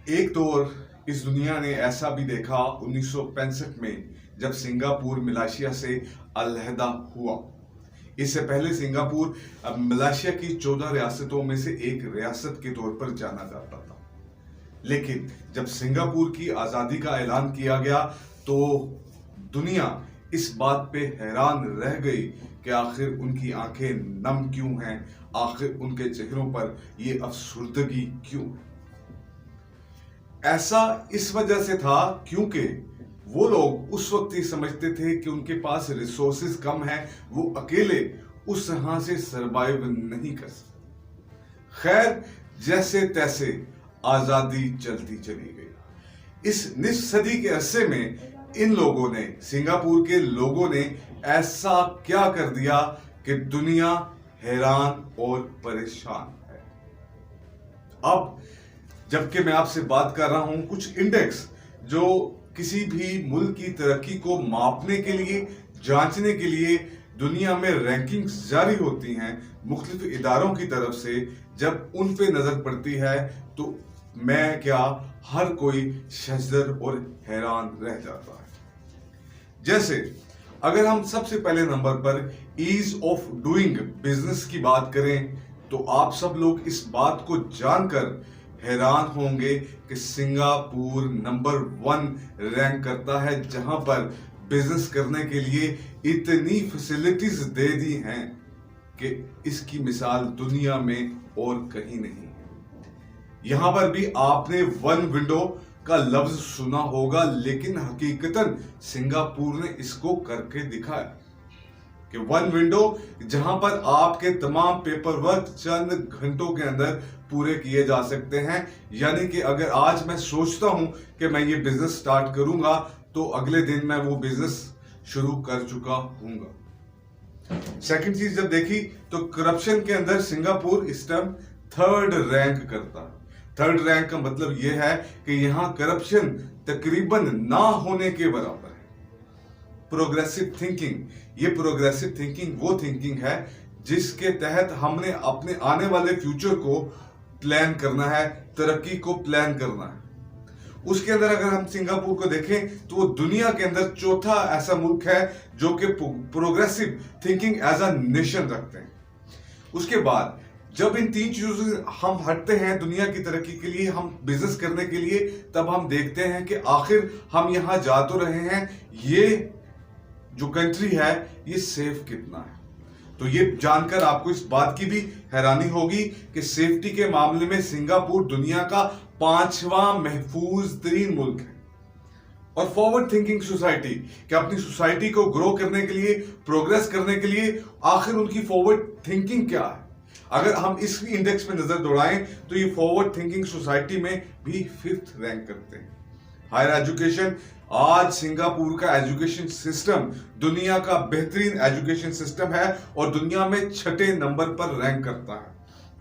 एक दौर इस दुनिया ने ऐसा भी देखा 1965 में, जब सिंगापुर मलेशिया से अलहदा हुआ। इससे पहले सिंगापुर मलेशिया की 14 रियासतों में से एक रियासत के तौर पर जाना जाता था। लेकिन जब सिंगापुर की आजादी का ऐलान किया गया तो दुनिया इस बात पे हैरान रह गई कि आखिर उनकी आंखें नम क्यों हैं, आखिर उनके चेहरों पर ये अफसुर्दगी क्यों है। ऐसा इस वजह से था क्योंकि वो लोग उस वक्त ही समझते थे कि उनके पास रिसोर्सेज कम है, वो अकेले उस तरह से सरवाइव नहीं कर सकते। खैर, जैसे तैसे आजादी चलती चली गई। इस निस्फ सदी के अरसे में इन लोगों ने, सिंगापुर के लोगों ने ऐसा क्या कर दिया कि दुनिया हैरान और परेशान है। अब जबकि मैं आपसे बात कर रहा हूं, कुछ इंडेक्स जो किसी भी मुल्क की तरक्की को मापने के लिए, जांचने के लिए दुनिया में रैंकिंग्स जारी होती हैं मुख्तलिफ इदारों की तरफ से, जब उन पे नजर पड़ती है तो मैं क्या, हर कोई शजर और हैरान रह जाता है। जैसे अगर हम सबसे पहले नंबर पर ईज ऑफ डूइंग बिजनेस की बात करें तो आप सब लोग इस बात को जानकर हैरान होंगे कि सिंगापुर नंबर 1 रैंक करता है, जहां पर बिजनेस करने के लिए इतनी फैसिलिटीज दे दी हैं कि इसकी मिसाल दुनिया में और कहीं नहीं है। यहां पर भी आपने वन विंडो का लफ्ज सुना होगा, लेकिन हकीकतन सिंगापुर ने इसको करके दिखाया कि वन विंडो, जहां पर आपके तमाम पेपर वर्क चंद घंटों के अंदर पूरे किए जा सकते हैं। यानी कि अगर आज मैं सोचता हूं कि मैं ये बिजनेस स्टार्ट करूंगा तो अगले दिन मैं वो बिजनेस शुरू कर चुका हूंगा। सेकंड चीज जब देखी तो करप्शन के अंदर सिंगापुर इस टाइम 3rd रैंक करता है। 3rd रैंक का मतलब यह है कि यहां करप्शन तकरीबन ना होने के बराबर है। प्रोग्रेसिव थिंकिंग, ये प्रोग्रेसिव थिंकिंग वो थिंकिंग है जिसके तहत हमने अपने आने वाले फ्यूचर को प्लान करना है, तरक्की को प्लान करना है। उसके अंदर अगर हम सिंगापुर को देखें तो वो दुनिया के अंदर चौथा ऐसा मुल्क है जो कि progressive thinking as a nation रखते हैं। उसके बाद जब इन 3 चीजों से हम हटते हैं दुनिया की तरक्की के लिए, हम बिजनेस करने के लिए, तब हम देखते हैं कि आखिर हम यहां जा तो रहे हैं, ये जो कंट्री है ये सेफ कितना है। तो ये जानकर आपको इस बात की भी हैरानी होगी कि सेफ्टी के मामले में सिंगापुर दुनिया का 5वां महफूज तरीन मुल्क है। और फॉरवर्ड थिंकिंग सोसाइटी, कि अपनी सोसाइटी को ग्रो करने के लिए, प्रोग्रेस करने के लिए आखिर उनकी फॉरवर्ड थिंकिंग क्या है। अगर हम इस इंडेक्स में नजर दौड़ाएं तो ये फॉरवर्ड थिंकिंग सोसाइटी में भी 5th रैंक करते हैं। हायर एजुकेशन, आज सिंगापुर का एजुकेशन सिस्टम दुनिया का बेहतरीन एजुकेशन सिस्टम है और दुनिया में 6ठे नंबर पर रैंक करता है।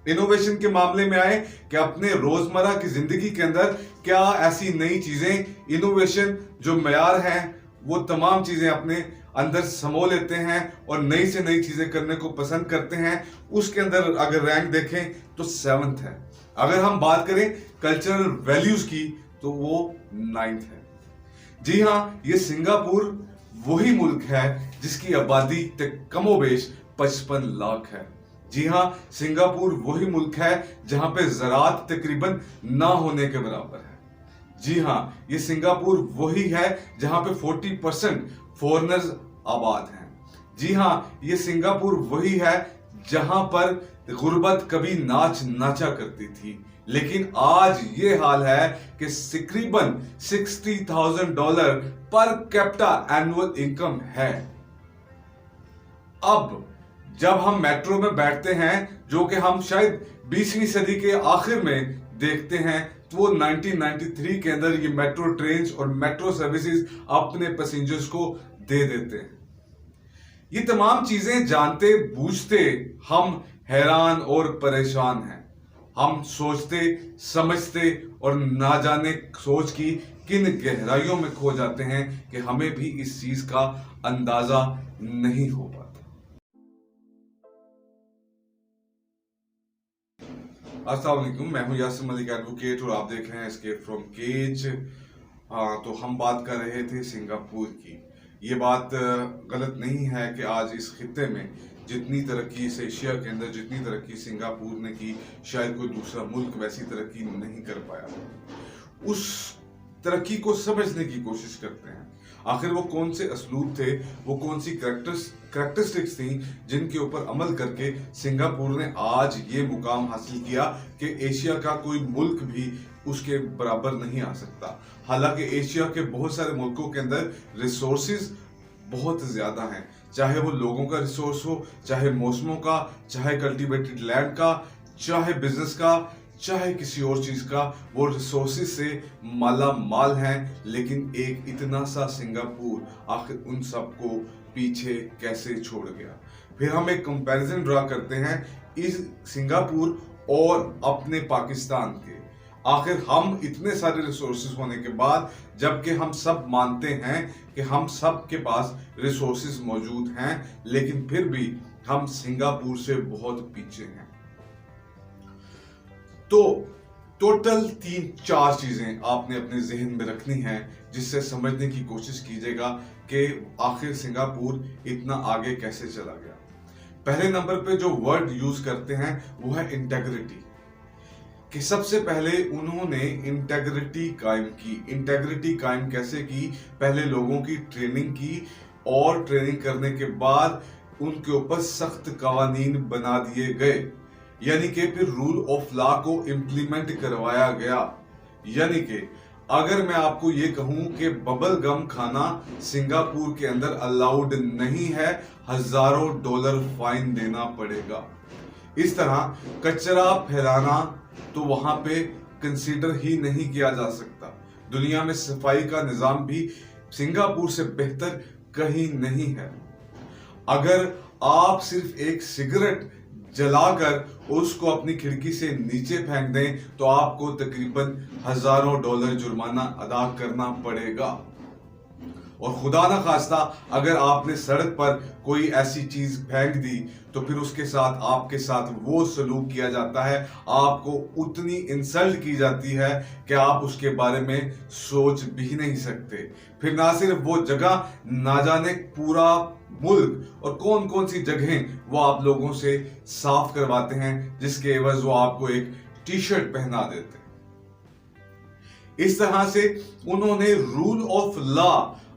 इनोवेशन के मामले में आए कि अपने रोजमर्रा की जिंदगी के अंदर क्या ऐसी नई चीजें, इनोवेशन जो मयार हैं वो तमाम चीजें अपने अंदर समो लेते हैं और नई से नई चीजें करने को पसंद करते हैं। उसके अंदर अगर रैंक देखें तो 7th है। अगर हम बात करें कल्चरल वैल्यूज की तो वो 9th है। जी हां, ये सिंगापुर वही मुल्क है जिसकी आबादी कमोबेश 55 लाख है। जी हां, सिंगापुर वही मुल्क है जहां पे ज़राअत तकरीबन ना होने के बराबर है। जी हां, ये सिंगापुर वही है जहां पे 40% फॉरेनर्स आबाद हैं। जी हां, ये सिंगापुर वही है जहां पर गुर्बत कभी नाच नाचा करती थी, लेकिन आज ये हाल है कि तकरीबन $60,000 पर कैपिटा एनुअल इनकम है। अब जब हम मेट्रो में बैठते हैं, जो कि हम शायद 20वीं सदी के आखिर में देखते हैं, तो वो 1993 के अंदर ये मेट्रो ट्रेन और मेट्रो सर्विसेज अपने पैसेंजर्स को दे देते हैं। ये तमाम चीजें जानते बूझते हम हैरान और परेशान हैं। हम सोचते, समझते और ना जाने सोच की किन गहराइयों में खो जाते हैं कि हमें भी इस चीज का अंदाजा नहीं हो पाता। अस्सलाम वालेकुम, मैं हूं यासिर मलिक एडवोकेट और आप देख रहे हैं एस्केप फ्रॉम केज। तो हम बात कर रहे थे सिंगापुर की। ये बात गलत नहीं है कि आज इस खित्ते में जितनी तरक्की इस एशिया के अंदर जितनी तरक्की सिंगापुर ने की, शायद कोई दूसरा मुल्क वैसी तरक्की नहीं कर पाया। उस तरक्की को समझने की कोशिश करते हैं। आखिर वो कौन से असलूब थे, वो कौन सी करैक्टरिस्टिक्स थी जिनके ऊपर अमल करके सिंगापुर ने आज ये मुकाम हासिल किया कि एशिया का कोई मुल्क भी उसके बराबर नहीं आ सकता। हालांकि एशिया के बहुत सारे मुल्कों के अंदर रिसोर्सेज बहुत ज्यादा हैं, चाहे वो लोगों का रिसोर्स हो, चाहे मौसमों का, चाहे कल्टीवेटेड लैंड का, चाहे बिजनेस का, चाहे किसी और चीज का, वो रिसोर्सेज से माला माल हैं। लेकिन एक इतना सा सिंगापुर आखिर उन सबको पीछे कैसे छोड़ गया। फिर हम एक कंपैरिजन ड्रा करते हैं इस सिंगापुर और अपने पाकिस्तान के। आखिर हम इतने सारे रिसोर्सेज होने के बाद, जबकि हम सब मानते हैं कि हम सब के पास रिसोर्सेज मौजूद हैं, लेकिन फिर भी हम सिंगापुर से बहुत पीछे हैं। तो टोटल 3-4 चीजें आपने अपने जहन में रखनी है, जिससे समझने की कोशिश कीजिएगा कि आखिर सिंगापुर इतना आगे कैसे चला गया। पहले नंबर पे जो वर्ड यूज करते हैं वो है इंटेग्रिटी। कि सबसे पहले उन्होंने इंटेग्रिटी कायम की। इंटेग्रिटी कायम कैसे की? पहले लोगों की ट्रेनिंग की और ट्रेनिंग करने के बाद उनके ऊपर सख्त कवानीन बना दिए गए, यानी कि फिर रूल ऑफ लॉ को इंप्लीमेंट करवाया गया। यानी कि अगर मैं आपको ये कहूं कि बबल गम खाना सिंगापुर के अंदर अलाउड नहीं है, $1000 फाइन देना पड़ेगा। इस तरह कचरा फैलाना तो वहां पे कंसीडर ही नहीं किया जा सकता। दुनिया में सफाई का निजाम भी सिंगापुर से बेहतर कहीं नहीं है। अगर आप सिर्फ एक सिगरेट जलाकर उसको अपनी खिड़की से नीचे फेंक दें तो आपको तकरीबन $1000 जुर्माना अदा करना पड़ेगा। और खुदा ना खास्ता अगर आपने सड़क पर कोई ऐसी चीज फेंक दी तो फिर उसके साथ आपके साथ वो सलूक किया जाता है, आपको उतनी इंसल्ट की जाती है कि आप उसके बारे में सोच भी नहीं सकते। फिर ना सिर्फ वो जगह, ना जाने पूरा मुल्क और कौन कौन सी जगहें वो आप लोगों से साफ करवाते हैं, जिसके एवज वो आपको एक टी शर्ट पहना देते हैं। इस तरह से उन्होंने रूल ऑफ लॉ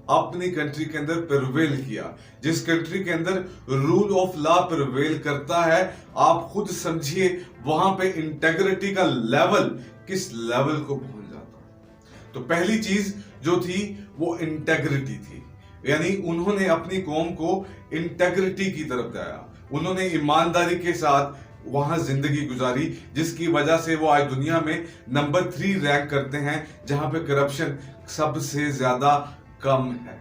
अपनी कंट्री के अंदर प्रिवेल किया। जिस कंट्री के अंदर रूल ऑफ लॉ प्रिवेल करता है, आप खुद समझिए वहां पे इंटेग्रिटी का लेवल किस लेवल को पहुंच जाता है। तो पहली चीज जो थी वो इंटेग्रिटी थी, यानी उन्होंने अपनी कौम को इंटेग्रिटी की तरफ लाया। उन्होंने ईमानदारी के साथ वहां जिंदगी गुजारी, जिसकी वजह से वो आज दुनिया में नंबर 3 रैंक करते हैं, जहां पे करप्शन सबसे ज्यादा कम है।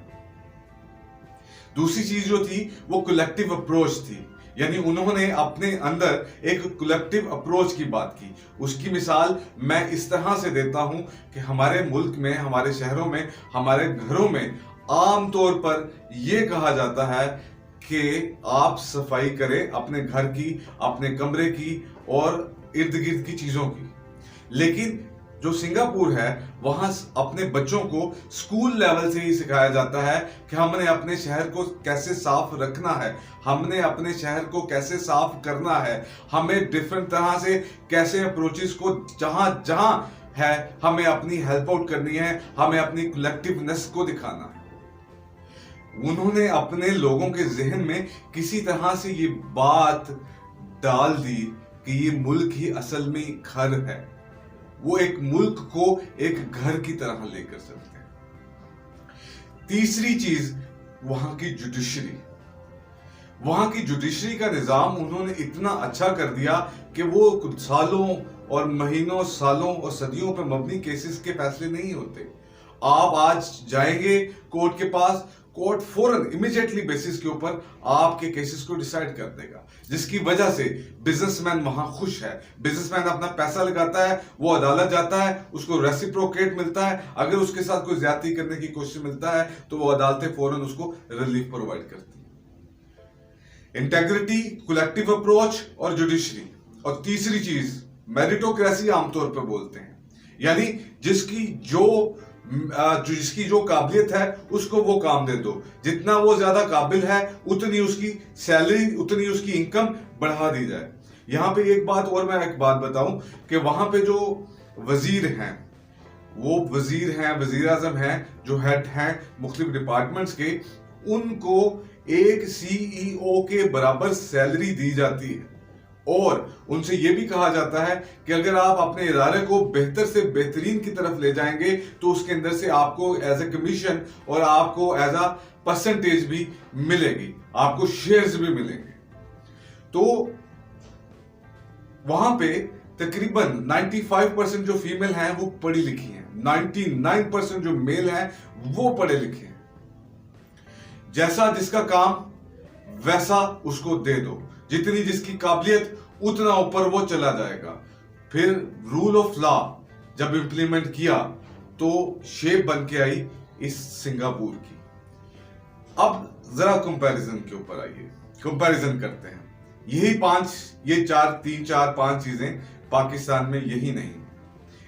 दूसरी चीज जो थी वो कलेक्टिव अप्रोच थी, यानी उन्होंने अपने अंदर एक कलेक्टिव अप्रोच की बात की। उसकी मिसाल मैं इस तरह से देता हूं कि हमारे मुल्क में, हमारे शहरों में, हमारे घरों में आमतौर पर यह कहा जाता है कि आप सफाई करें अपने घर की, अपने कमरे की और इर्द गिर्द की चीजों की। लेकिन जो सिंगापुर है वहां अपने बच्चों को स्कूल लेवल से ही सिखाया जाता है कि हमने अपने शहर को कैसे साफ रखना है, हमने अपने शहर को कैसे साफ करना है, हमें डिफरेंट तरह से कैसे अप्रोचेस को जहां जहां है हमें अपनी हेल्प आउट करनी है, हमें अपनी कलेक्टिवनेस को दिखाना है। उन्होंने अपने लोगों के जहन में किसी तरह से ये बात डाल दी कि ये मुल्क ही असल में घर है। वो एक मुल्क को एक घर की तरह लेकर चलते हैं। तीसरी चीज वहां की जुडिशरी। वहां की जुडिशरी का निजाम उन्होंने इतना अच्छा कर दिया कि वो कुछ सालों और महीनों, सालों और सदियों पर मबनी केसेस के फैसले नहीं होते। आप आज जाएंगे कोर्ट के पास, कोर्ट फौरन इमीडिएटली बेसिस के ऊपर आपके केसेस को डिसाइड कर देगा, जिसकी वजह से बिजनेसमैन वहां खुश है। बिजनेसमैन अपना पैसा लगाता है, वो अदालत जाता है, उसको रेसिप्रोकेट मिलता है। अगर उसके साथ कोई ज्यादती करने की कोशिश मिलता है तो वो अदालतें फौरन उसको रिलीफ प्रोवाइड करती है। इंटेग्रिटी, कलेक्टिव अप्रोच और जुडिशरी। और तीसरी चीज मेरिटोक्रेसी आमतौर पर बोलते हैं, यानी जिसकी जो काबिलियत है उसको वो काम दे दो, जितना वो ज्यादा काबिल है उतनी उसकी सैलरी, उतनी उसकी इनकम बढ़ा दी जाए। यहां पे एक बात और, मैं एक बात बताऊं कि वहां पे जो वजीर हैं, वो वजीर हैं, वजीर आजम हैं, जो हेड हैं मुख्तलिफ डिपार्टमेंट्स के, उनको एक सीईओ के बराबर सैलरी दी जाती है और उनसे यह भी कहा जाता है कि अगर आप अपने इदारे को बेहतर से बेहतरीन की तरफ ले जाएंगे तो उसके अंदर से आपको एज ए कमीशन और आपको एज अ परसेंटेज भी मिलेगी, आपको शेयर्स भी मिलेंगे। तो वहां पे तकरीबन 95% जो फीमेल हैं वो पढ़ी लिखी हैं, 99% जो मेल हैं वो पढ़े लिखे हैं। जैसा जिसका काम वैसा उसको दे दो, जितनी जिसकी काबिलियत उतना ऊपर वो चला जाएगा। फिर रूल ऑफ लॉ जब इंप्लीमेंट किया तो शेप बन के आई इस सिंगापुर की। अब जरा कंपैरिजन के ऊपर आइए, कंपैरिजन करते हैं। ये तीन चार पांच चीजें पाकिस्तान में यही नहीं।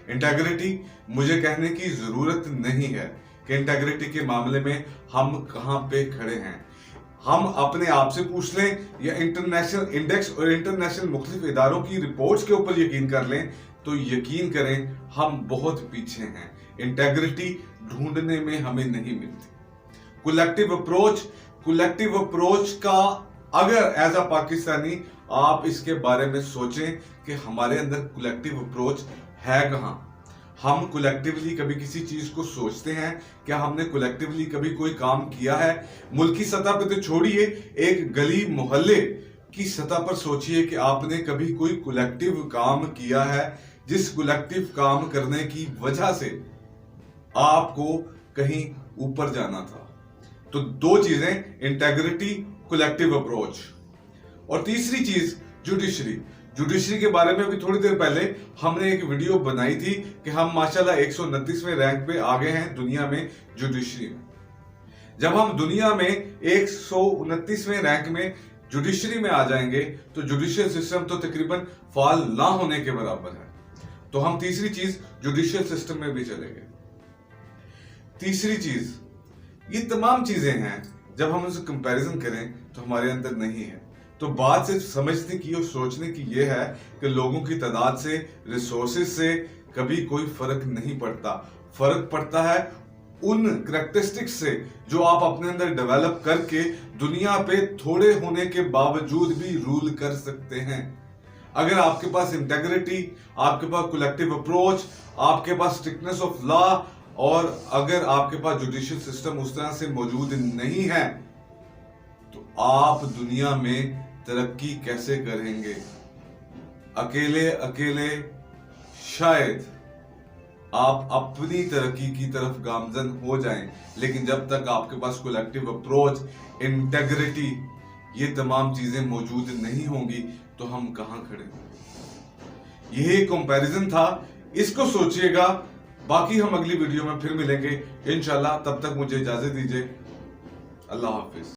इंटेग्रिटी, मुझे कहने की जरूरत नहीं है कि इंटेग्रिटी के मामले में हम कहां पे खड़े हैं। हम अपने आप से पूछ लें या इंटरनेशनल इंडेक्स और इंटरनेशनल मुख्तलिफ इदारों की रिपोर्ट्स के ऊपर यकीन कर लें तो यकीन करें हम बहुत पीछे हैं। इंटेग्रिटी ढूंढने में हमें नहीं मिलती। कलेक्टिव अप्रोच का अगर एज अ पाकिस्तानी आप इसके बारे में सोचें कि हमारे अंदर कलेक्टिव अप्रोच है कहां। हम कलेक्टिवली कभी किसी चीज को सोचते हैं? क्या हमने कलेक्टिवली कभी कोई काम किया है? मुल्की सतह पे तो छोड़िए, एक गली मोहल्ले की सतह पर सोचिए कि आपने कभी कोई कलेक्टिव काम किया है, जिस कलेक्टिव काम करने की वजह से आपको कहीं ऊपर जाना था। तो दो चीजें, इंटेग्रिटी, कलेक्टिव अप्रोच। और तीसरी चीज जुडिशरी के बारे में भी थोड़ी देर पहले हमने एक वीडियो बनाई थी कि हम माशाल्लाह 129वें रैंक पे आ गए हैं दुनिया में जुडिशरी में। जब हम दुनिया में 129वें रैंक में जुडिशरी में आ जाएंगे तो जुडिशियल सिस्टम तो तकरीबन फाल ना होने के बराबर है। तो हम तीसरी चीज जुडिशियल सिस्टम में भी चलेंगे। तीसरी चीज, ये तमाम चीजें हैं जब हम उनसे कंपैरिजन करें तो हमारे अंदर नहीं है। तो बात सिर्फ समझने की और सोचने की यह है कि लोगों की तादाद से, रिसोर्सेज से कभी कोई फर्क नहीं पड़ता। फर्क पड़ता है उन करैक्टरिस्टिक्स से जो आप अपने अंदर डेवलप करके दुनिया पे थोड़े होने के बावजूद भी रूल कर सकते हैं। अगर आपके पास इंटेग्रिटी, आपके पास कलेक्टिव अप्रोच, आपके पास स्ट्रिक्टनेस ऑफ लॉ और अगर आपके पास जुडिशियल सिस्टम उस तरह से मौजूद नहीं है तो आप दुनिया में तरक्की कैसे करेंगे? अकेले शायद आप अपनी तरक्की की तरफ गामजन हो जाएं, लेकिन जब तक आपके पास कलेक्टिव अप्रोच, इंटेग्रिटी, ये तमाम चीजें मौजूद नहीं होंगी तो हम कहां खड़े होंगे। यही कंपैरिजन था, इसको सोचिएगा। बाकी हम अगली वीडियो में फिर मिलेंगे इंशाल्लाह। तब तक मुझे इजाजत दीजिए। अल्लाह हाफिज।